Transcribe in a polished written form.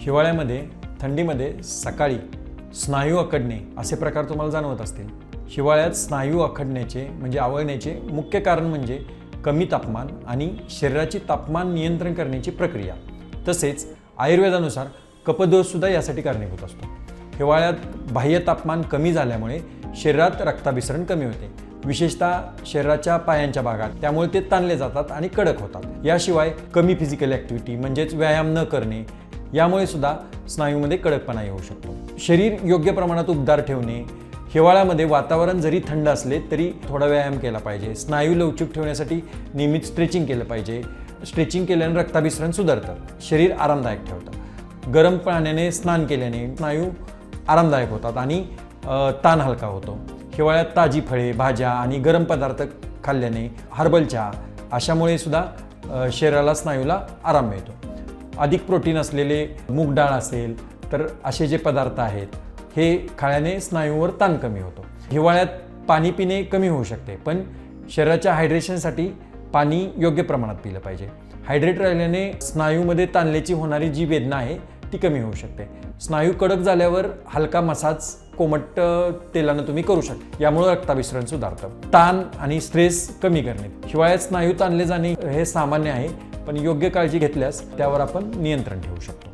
हिवाळ्यामध्ये थंडीमध्ये सकाळी स्नायू अकडणे असे प्रकार तुम्हाला जाणवत असतील। हिवाळ्यात स्नायू अखडण्याचे म्हणजे आवळण्याचे मुख्य कारण म्हणजे कमी तापमान आणि शरीराची तापमान नियंत्रण करण्याची प्रक्रिया। तसेच आयुर्वेदानुसार कफदोष सुद्धा यासाठी कारणीभूत असतो। हिवाळ्यात बाह्य तापमान कमी झाल्यामुळे शरीरात रक्ताभिसरण कमी होते, विशेषतः शरीराच्या पायांच्या भागात, त्यामुळे ते ताणले जातात आणि कडक होतात। याशिवाय कमी फिजिकल ॲक्टिव्हिटी म्हणजेच व्यायाम न करणे यामुळे सुद्धा स्नायूमध्ये कडकपणा येऊ शकतो। शरीर योग्य प्रमाणात उबदार ठेवणे, हिवाळ्यामध्ये वातावरण जरी थंड असले तरी थोडा व्यायाम केला पाहिजे। स्नायू लवचिक ठेवण्यासाठी नियमित स्ट्रेचिंग केलं पाहिजे। स्ट्रेचिंग केल्याने रक्ताभिसरण सुधारतं, शरीर आरामदायक ठेवतं। गरम पाण्याने स्नान केल्याने स्नायू आरामदायक होतात आणि ताण हलका होतो। हिवाळ्यात ताजी फळे, भाज्या आणि गरम पदार्थ खाल्ल्याने, हर्बल चहा अशामुळे सुद्धा शरीराला, स्नायूला आराम मिळतो। अधिक प्रोटीन असलेले मूग डाळ असेल तर असे जे पदार्थ आहेत हे खाल्याने स्नायूवर ताण कमी होतो। हिवाळ्यात पाणी पिणे कमी होऊ शकते, पण शरीराच्या हायड्रेशनसाठी पाणी योग्य प्रमाणात पिलं पाहिजे। हायड्रेट राहिल्याने स्नायूमध्ये ताणल्याची होणारी जी वेदना आहे ती कमी होऊ शकते। स्नायू कडक झाल्यावर हलका मसाज कोमट तेलानं तुम्ही करू शकता, यामुळे रक्ताभिसरण सुधारतं। ताण आणि स्ट्रेस कमी करणे, हिवाळ्यात स्नायू ताणले जाणे हे सामान्य आहे, पण योग्य काळजी घेतल्यास त्यावर आपण नियंत्रण ठेवू शकतो।